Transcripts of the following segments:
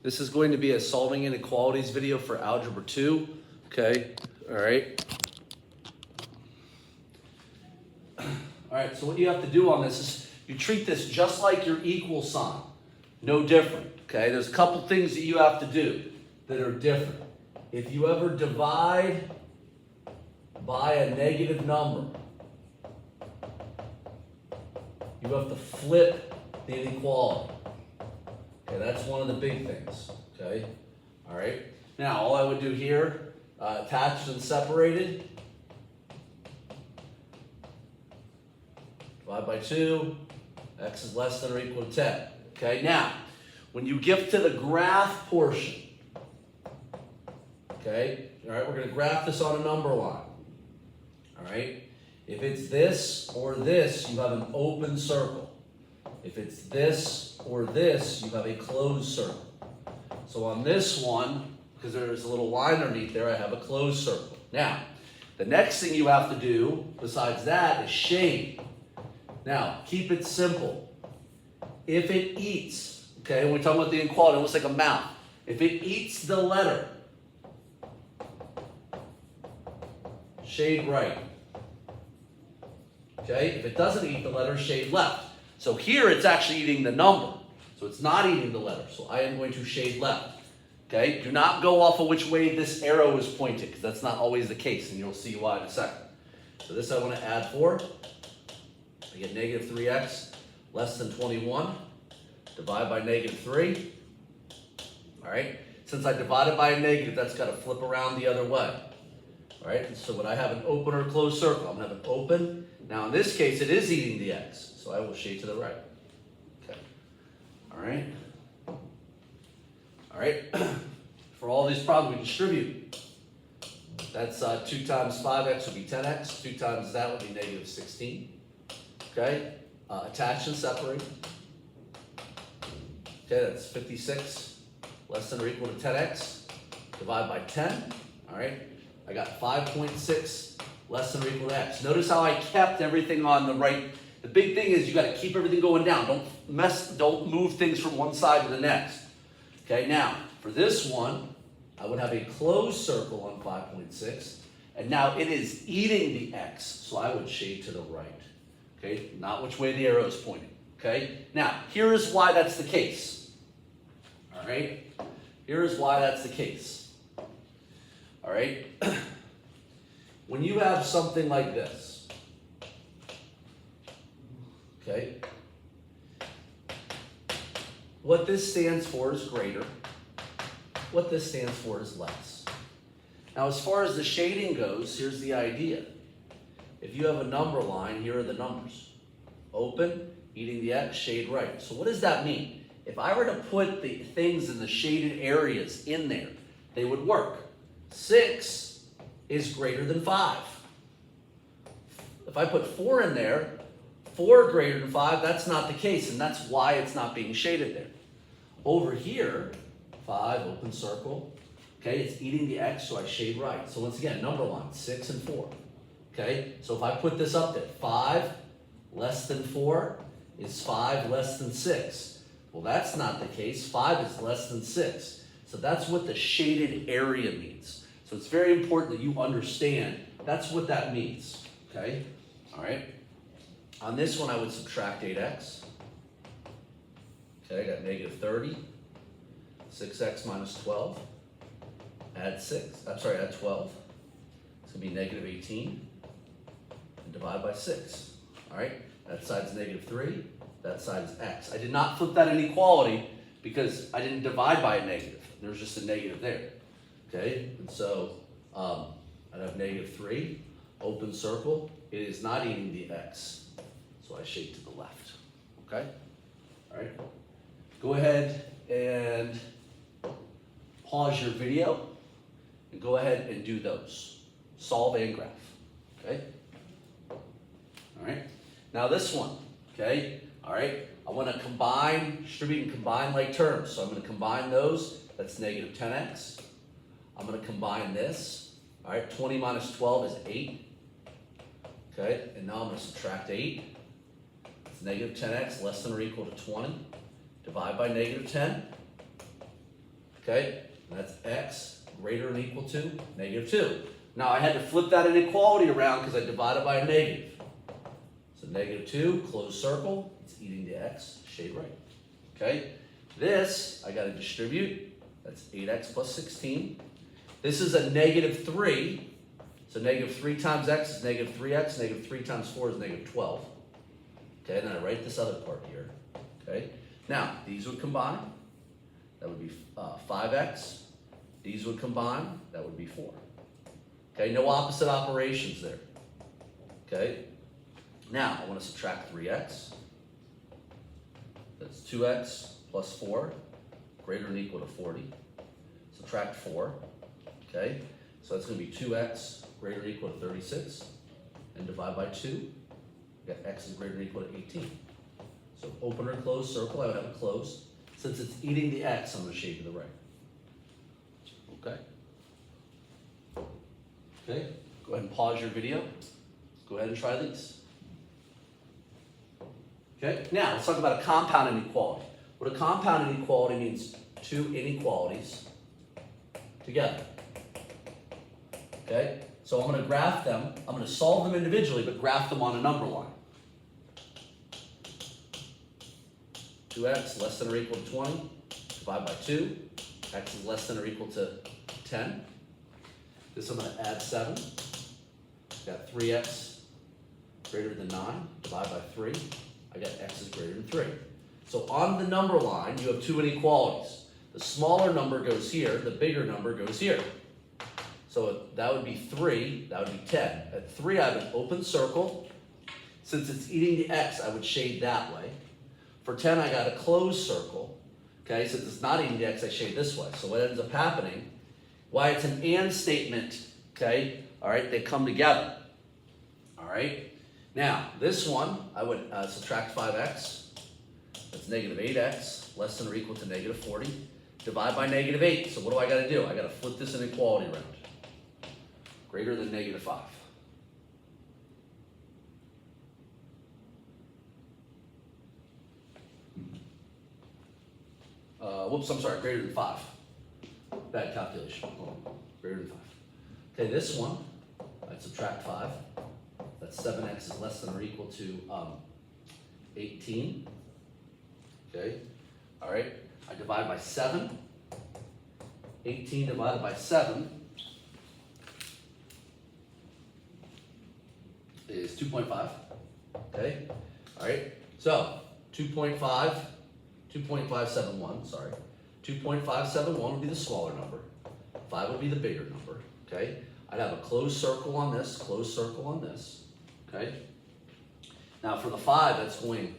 This is going to be a solving inequalities video for Algebra 2. Okay, all right. All right, so what you have to do on this is you treat this just like your equal sign. No different, okay? There's a couple things that you have to do that are different. If you ever divide by a negative number, you have to flip the inequality. Okay, that's one of the big things, okay? All right, now all I would do here, attached and separated, divide by 2, x is less than or equal to 10. Okay, now, when you get to the graph portion, okay, all right, we're going to graph this on a number line. All right, if it's this or this, you have an open circle. If it's this or this, you have a closed circle. So on this one, because there's a little line underneath there, I have a closed circle. Now, the next thing you have to do, besides that, is shade. Now, keep it simple. If it eats, okay, when we're talking about the inequality, it looks like a mouth. If it eats the letter, shade right. Okay, if it doesn't eat the letter, shade left. So here it's actually eating the number. So it's not eating the letter. So I am going to shade left. Okay, do not go off of which way this arrow is pointed, because that's not always the case, and you'll see why in a second. So this I want to add 4. I get negative 3x less than 21. Divide by negative 3. All right, since I divided by a negative, that's got to flip around the other way. All right, so when I have an open or closed circle, I'm going to have an open. Now in this case, it is eating the x, so I will shade to the right. Okay, all right. All right, for all these problems, we distribute. That's 2 times 5x would be 10x. 2 times that would be negative 16. Okay, attach and separate. Okay, that's 56 less than or equal to 10x. Divide by 10. All right, I got 5.6 less than or equal to x. Notice how I kept everything on the right. The big thing is you got to keep everything going down. Don't move things from one side to the next. Okay, now for this one, I would have a closed circle on 5.6, and now it is eating the x, so I would shade to the right. Okay, not which way the arrow is pointing. Okay, now here is why that's the case. All right, here is why that's the case. All right, when you have something like this, okay, what this stands for is greater. What this stands for is less. Now, as far as the shading goes, here's the idea. If you have a number line, here are the numbers. Open, eating the x, shade right. So what does that mean? If I were to put the things in the shaded areas in there, they would work. 6 is greater than 5. If I put 4 in there, 4 greater than 5, that's not the case, and that's why it's not being shaded there. Over here, 5, open circle. Okay, it's eating the x, so I shade right. So once again, number line, 6 and 4. Okay, so if I put this up there, 5 less than 4 is 5 less than 6. Well, that's not the case. 5 is less than 6. So that's what the shaded area means. So it's very important that you understand that's what that means. Okay, all right. On this one, I would subtract 8x. Okay, I got negative 30. 6x minus 12. Add 12. It's going to be negative 18. And divide by 6. All right, that side's negative 3. That side is x. I did not flip that inequality because I didn't divide by a negative. There's just a negative there. Okay, and so I'd have negative 3. Open circle. It is not eating the x. So I shade to the left. Okay? All right. Go ahead and pause your video and go ahead and do those. Solve and graph. Okay? All right. Now this one. Okay? All right. I want to combine, distribute and combine like terms. So I'm going to combine those. That's negative 10x. I'm going to combine this. All right. 20 minus 12 is 8. Okay? And now I'm going to subtract 8. It's negative 10x less than or equal to 20. Divide by negative 10. okay? And that's x greater than or equal to -2. Now I had to flip that inequality around because I divided by a negative. So -2, closed circle, it's eating the x, shade right, okay? This, I gotta distribute, that's 8x plus 16. This is a -3, so -3 times x is -3x, -3 times 4 is -12. Okay, then I write this other part here, okay? Now, these would combine, that would be 5x. These would combine, that would be 4. Okay, no opposite operations there, okay? Now, I want to subtract 3x. That's 2x plus 4, greater than or equal to 40. Subtract 4, okay? So that's going to be 2x greater than or equal to 36. And divide by 2. We got x is greater than or equal to 18. So open or closed circle, I would have it closed. Since it's eating the x, I'm going to shade to the right. Okay? Okay, go ahead and pause your video. Go ahead and try these. Okay, now let's talk about a compound inequality. What a compound inequality means, two inequalities together. Okay, so I'm going to graph them. I'm going to solve them individually, but graph them on a number line. 2x less than or equal to 20, divide by 2. X is less than or equal to 10. This I'm going to add 7. Got 3x greater than 9, divide by 3. I got x is greater than 3. So on the number line, you have two inequalities. The smaller number goes here, the bigger number goes here. So that would be 3, that would be 10. At 3, I have an open circle. Since it's eating the x, I would shade that way. For 10, I got a closed circle. Okay, since it's not eating the x, I shade this way. So what ends up happening, why it's an and statement, okay, all right, they come together. All right, now this one, I would subtract 5x. That's -8x, less than or equal to -40. Divide by -8. So what do I got to do? I got to flip this inequality around. Greater than -5. Whoops, I'm sorry, greater than 5. Bad calculation. Hold on. Greater than 5. Okay, this one, I'd subtract 5. That's 7x is less than or equal to 18. Okay, all right. I divide by 7. 18 divided by 7 is 2.5. Okay, all right. So 2.571, sorry. 2.571 would be the smaller number. 5 would be the bigger number, okay? I'd have a closed circle on this, closed circle on this, okay? Now for the 5, that's going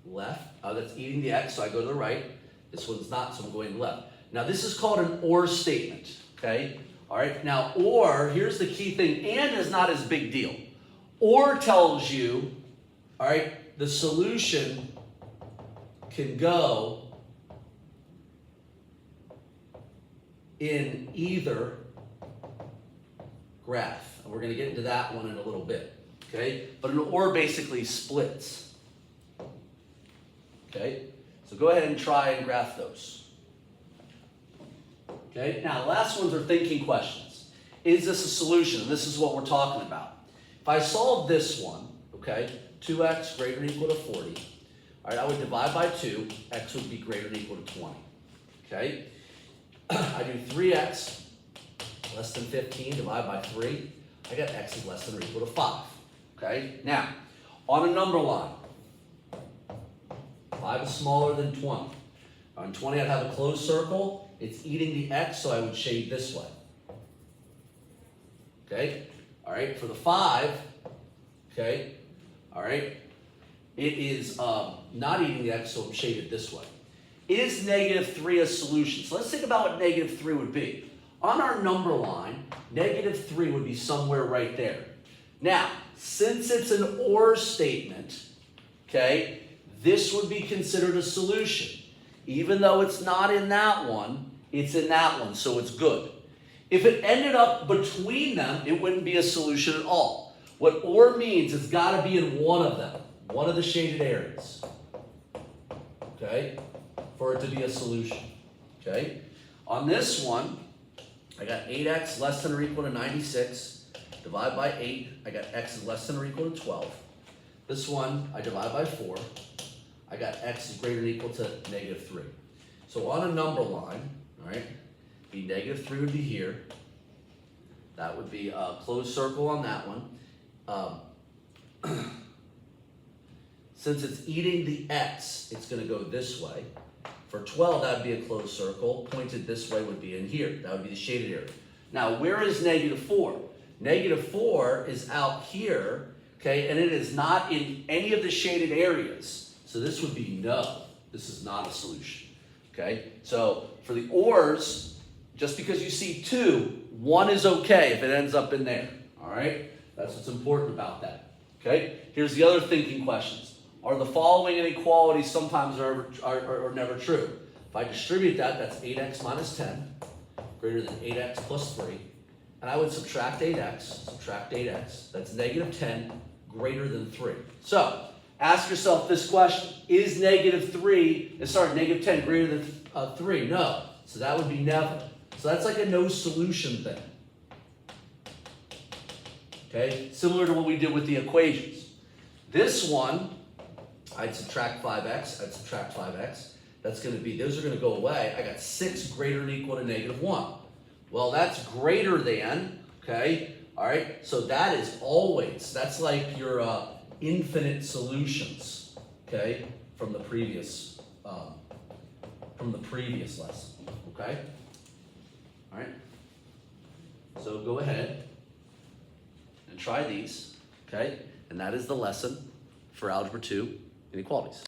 left. That's eating the x, so I go to the right. This one's not, so I'm going left. Now this is called an or statement, okay? All right, now or, here's the key thing, and is not as big deal. Or tells you, all right, the solution can go in either graph. And we're going to get into that one in a little bit, okay? But an or basically splits, okay? So go ahead and try and graph those. Okay, now the last ones are thinking questions. Is this a solution? And this is what we're talking about. If I solve this one, okay, 2x greater than or equal to 40, all right, I would divide by 2, x would be greater than or equal to 20, okay? I do 3x less than 15, divide by 3, I got x is less than or equal to 5, okay? Now, on a number line, 5 is smaller than 20. On 20, I'd have a closed circle. It's eating the x, so I would shade this way. Okay? All right, for the 5, okay, all right, it is not eating the x, so I'm shaded this way. Is -3 a solution? So let's think about what -3 would be. On our number line, -3 would be somewhere right there. Now, since it's an or statement, okay, this would be considered a solution. Even though it's not in that one, it's in that one, so it's good. If it ended up between them, it wouldn't be a solution at all. What or means, it's got to be in one of them, one of the shaded areas, okay, for it to be a solution, okay? On this one, I got 8x less than or equal to 96. Divide by 8, I got x is less than or equal to 12. This one, I divide by 4. I got x is greater than or equal to -3. So on a number line, all right, be -3 would be here. That would be a closed circle on that one. Since it's eating the x, it's going to go this way. For 12, that would be a closed circle. Pointed this way would be in here. That would be the shaded area. Now, where is -4? -4 is out here, okay, and it is not in any of the shaded areas. So this would be no. This is not a solution, okay? So for the ors, just because you see 2, 1 is okay if it ends up in there, all right? That's what's important about that, okay? Here's the other thinking questions. Are the following inequalities sometimes or never true? If I distribute that, that's 8x minus 10, greater than 8x plus 3. And I would subtract 8x, that's -10, greater than 3. So, ask yourself this question. Is -10 greater than 3? No. So that would be never. So that's like a no solution thing. Okay? Similar to what we did with the equations. This one, I'd subtract 5x, That's going to be, those are going to go away. I got 6 greater than or equal to -1. Well, that's greater than, okay? All right, so that is always, that's like your infinite solutions, okay, from the previous lesson, okay? All right, so go ahead and try these, okay? And that is the lesson for Algebra 2 inequalities.